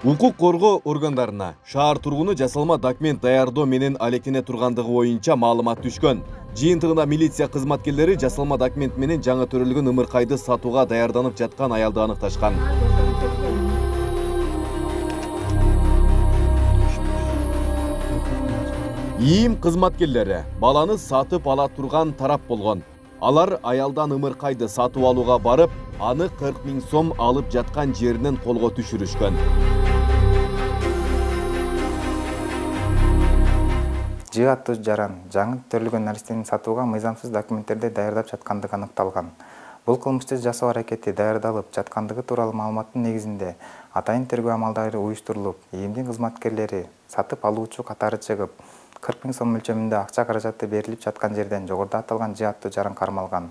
Укук коргоо органдарына шаар тургуну жасалма документ даярдоо менен алектене тургандыгы боюнча маалымат түшкөн. Жыйынтыгында милиция кызматкерлери жасалма документ менен жаңы төрөлгөн ымыркайды сатууга даярданып жаткан аялды аныкташкан. ИИМ кызматкерлери баланы сатып ала турган тарап болгон. Алар аялдан ымыркайды сатып алууга барып, аны 40 000 сом алып жаткан жеринен колго түшүрүшкөн. Жыаттуу жаран жаңы төрөлгөн наристенин сатууга мыйзамсыз документтерди даярдап жаткандыгы аныкталган. Бул кылмышты жасоо аракети даярдалып жаткандыгы тууралуу маалыматтын негизинде атайын тергөө амалдары уюштурулуп, ИИМдин кызматкерлери сатып алуучу катары чыгып, 40 000 сом мөлчөрүндө акча каражаты берилип жаткан жерден жогоруда аталган жыаттуу жаран кармалган.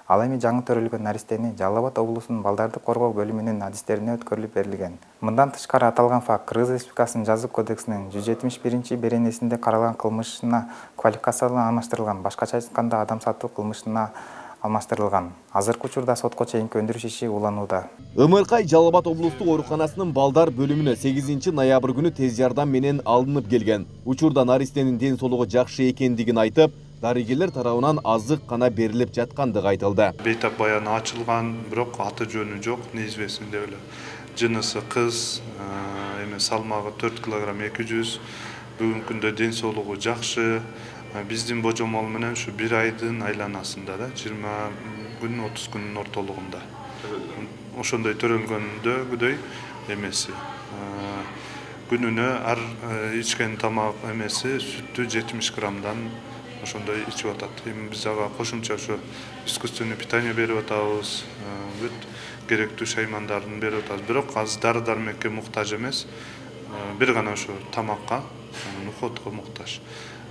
Ал эми жаңы төрөлгөн наристени Жалал Абад облусунун балдарды коргоо бөлүмүнүн адистерине өткөрүлүп берилген. Мындан тышкары аталган факт Кыргыз Республикасынын жазык кодексинин 171-беренесинде каралган кылмышына квалификациялуу алмаштырылган. Башкача айтканда адам сатуу кылмышына алмаштырылган. Азыркы учурда сотко чейинки өндүрүш иши уланууда. Ымыркай Жалал Абад облустук ооруканасынын балдар бөлүмүнө 8 ноябрь күнү тез жардам менен алынып келген. Учурда наристенин ден соолугу жакшы экендигин айтып, дарыгерлер тарабынан азык гана берилип жаткандыгы айтылды. Бейтап баяны ачылган, бирок аты жөнү жок, неизвестный деп эле. Жынысы кыз, эми салмагы 4 кг 200. Бүгүнкү күндө ден соолугу жакшы. Биздин божомол менен ушу 1 айдын айланасында да 20 күн 30 күнүн ортолугунда. Ошондой төрөлгөндөгүдөй эмеси. Күнүнө ар ичкен тамак эмеси сүттү 70 граммдан ошондой ичип атат. Эми биз ага кошумча ошо искусственный питание берип атабыз, бүт керектүү шаймандарын берип атабыз. Бирок азыр дары-дармекке муктаж эмес. Бир гана ошо тамакка, уходко муктаж.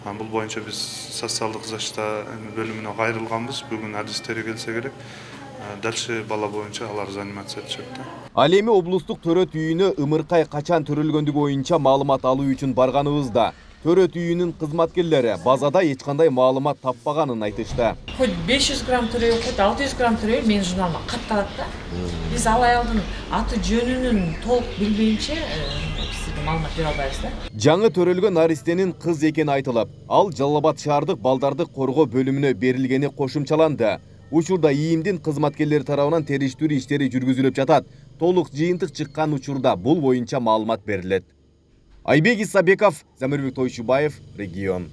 Бул боюнча биз социалдык защита бөлүмүнө кайрылганбыз. Бүгүн адистери келсе керек. Дальше бала боюнча алар занимация этишет да. Ал эми облустук төрөт үйүнө ымыркай качан төрөлгөндүгү боюнча маалымат алуу үчүн барганыбызда төрөт үйүнүн кызматкерлери базада эч кандай маалымат таппаганын айтышты. Хоть 500 грамм төрөйбү, хоть 600 грамм төрөйбү, менин журналыма катталат да. Биз ал аялдын аты жөнүнүн толук билбейинче маалымат бере албайбыз да. Жаңы төрөлгөн наристенин кыз экени айтылып, ал Жалал Абад шаардык балдарды коргоо бөлүмүнө берилгени кошумчаланды. Учурда ИИМдин кызматкерлери тарабынан териштирүү иштери жүргүзүлүп жатат. Толук жыйынтык чыккан учурда бул боюнча маалымат берилет. Айбек Исабеков, Замирбек Тойшубаев, Регион.